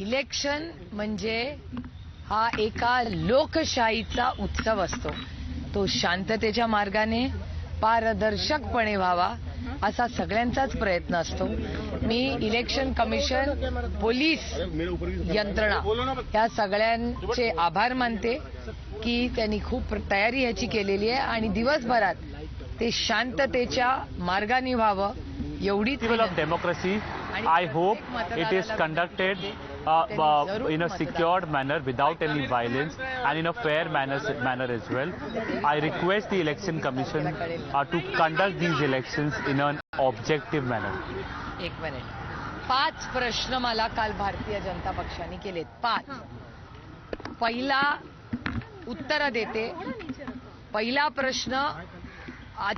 Election म्हणजे हा एका लोकशाहीचा उत्सव असतो. तो शांततेच्या मार्गाने पारदर्शकपणे व्हावा असा सगळ्यांचाच प्रयत्न असतो. मी इलेक्शन कमिशन, पोलीस यंत्रणा या सगळ्यांचे आभार मानते की त्यांनी खूप तयारी ह्याची केलेली आहे आणि दिवसभरात ते शांततेच्या मार्गाने व्हावं एवढीच democracy. I hope it is conducted in a secured manner without any violence and in a fair manner as well. I request the Election Commission to conduct these elections in an objective manner. एक minute. 5 प्रश्न मला काल भारतीय जनता पक्षाने केलेत. 5. पहिला उत्तर देते. पहिला प्रश्न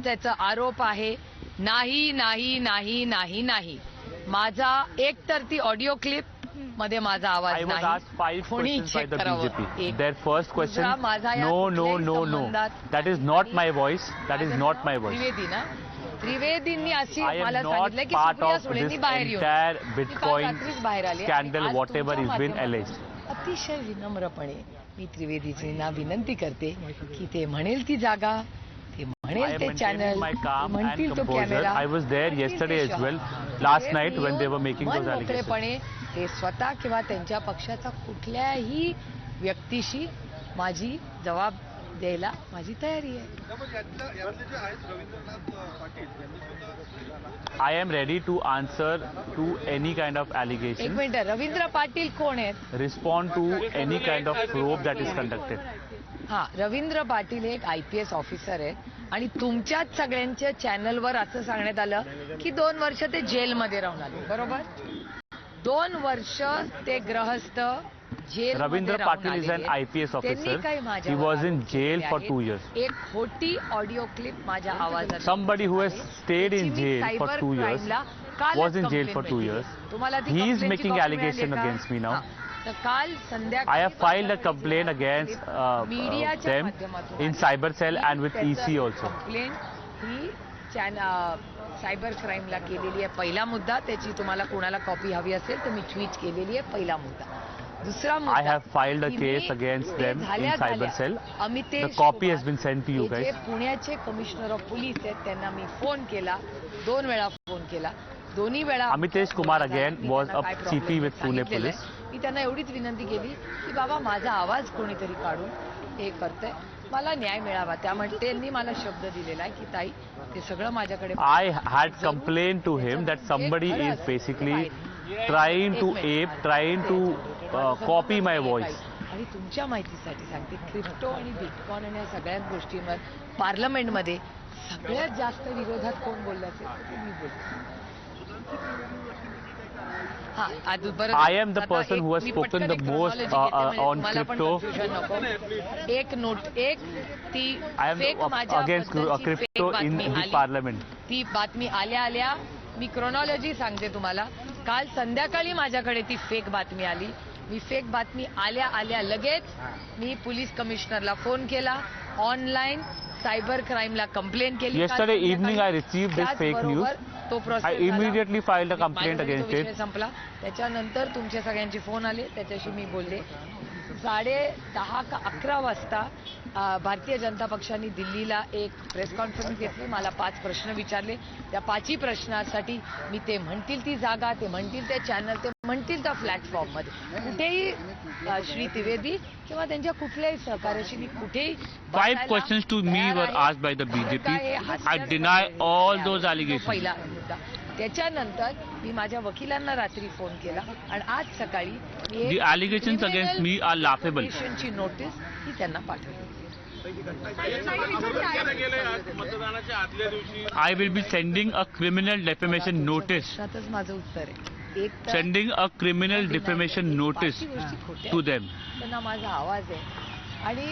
त्याचा आरोप आहे नाही नाही नाही नाही नाही. माझा एकतर ती ऑडिओ क्लिप मध्ये माझा आवाज I was नाही. asked 5 कोणी questions by चेक the करावं. BJP. Their first question, माझा या no, कुठल्याही no. संबंधात That is not my voice. That is not my voice. Trivedi ना, त्रिवेदींनी अशी I मला am सांगितलं not की part सुप्रिया of सुळेंनी this बाहेर येऊन entire मी काल Bitcoin रात्रीच बाहेर आले आणि scandal, आज whatever तुमच्या is been माध्यमातून alleged. अतिशय विनम्रपणे मी त्रिवेदीजींना विनंती करते की ते म्हणेल ती जागा, ते I म्हणेल am ते maintaining channel, my calm and म्हणतील तो composure. Camera. I was there yesterday as well, last night when they were making those allegations. मोकळेपणे ते स्वतः किंवा त्यांच्या पक्षाचा कुठल्याही व्यक्तीशी माझी जबाब द्यायला माझी तयारी आहे. I am ready to answer to any kind of एक allegation, मिनिट. रवींद्र पाटील कोण आहेत? respond to any kind of probe that is conducted. हा, रवींद्र पाटील एक IPS ऑफिसर आहेत आणि तुमच्याच सगळ्यांच्या चॅनलवर असं सांगण्यात आलं की 2 वर्ष ते जेलमध्ये राहून आले. बरोबर? 2 वर्ष ते ग्रहस्थ gel. Ravindra Patil is an IPS officer. He was in jail for 2 years. एक खोटी ऑडिओ क्लिप माझ्या आवाजात. Somebody who has stayed in jail for 2 years was in jail for 2 years. He is making allegation against me now. तर काल संध्याकाळी I have filed a complaint against them in cyber cell and with EC also. Complaint ही cyber क्राईमला केलेली आहे. पहिला मुद्दा, त्याची तुम्हाला कोणाला कॉपी हवी असेल तर मी ट्विट केलेली आहे. पहिला मुद्दा. दुसरा मुद्दा, I have filed a case against them in cyber cell. The copy has been sent to you guys. पुण्याचे कमिशनर ऑफ पोलीस आहेत, त्यांना मी फोन केला, 2 वेळा फोन केला. दोन्ही वेळा Amitesh Kumar again was a CP with Pune police. मी त्यांना एवढीच विनंती केली की बाबा माझा आवाज कोणीतरी काढून हे करतंय, मला न्याय मिळावा. त्यामुळे त्यांनी मला शब्द दिलेला आहे की ताई ते सगळं माझ्याकडे. I had complained to him that somebody is basically trying to ape, trying to copy my voice. आणि तुमच्या माहितीसाठी सांगते, क्रिप्टो आणि बिटकॉइन आणि या सगळ्याच गोष्टींवर पार्लमेंटमध्ये सगळ्यात जास्त विरोधात कोण बोललं असेल तर मी बोलतो. I am the person who has spoken the most on crypto. I am against crypto in the parliament. ती बातमी आल्या मी क्रोनॉलॉजी सांगते तुम्हाला. काल संध्याकाळी माझ्याकडे ती फेक बातमी आली. मी फेक बातमी आल्या लगेच मी पोलीस कमिशनरला फोन केला, ऑनलाईन सायबर क्राईमला कंप्लेंट केली. Yesterday evening I received this fake news. I immediately filed a complaint against it. संपला. त्याच्यानंतर तुमच्या सगळ्यांचे फोन आले, त्याच्याशी मी बोलले. 10:30 का 11 वाजता भारतीय जनता पक्षाने दिल्लीला एक प्रेस कॉन्फरन्स घेतली. मला 5 प्रश्न विचारले. त्या 5ही प्रश्नासाठी मी ते म्हणतील ती जागा, ते म्हणतील ते चॅनल, ते म्हणतील त्या प्लॅटफॉर्ममध्ये कुठेही श्री त्रिवेदी किंवा त्यांच्या कुठल्याही सहकार्याशी मी कुठेही. 5 questions to me were asked by the BJP. I deny all those allegations. पहिला मुद्दा. त्याच्यानंतर मी माझ्या वकिलांना रात्री फोन केला आणि आज सकाळी The allegations against me are laughable. ची नोटीस ही त्यांना पाठवली. I will be sending a criminal defamation notice. त्यातच माझं उत्तर आहे. एक तर Sending a criminal defamation notice to them. त्यांना माझा आवाज आहे आणि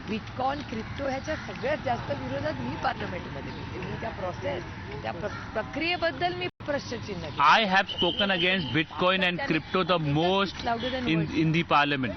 बिटकॉइन, क्रिप्टो ह्याच्या सगळ्यात जास्त विरोधात मी पार्लमेंटमध्ये घेतली. मी त्या प्रोसेस, त्या प्रक्रियेबद्दल मी प्रश्नचिन्ह केलं. I have spoken against Bitcoin and crypto the most in the parliament.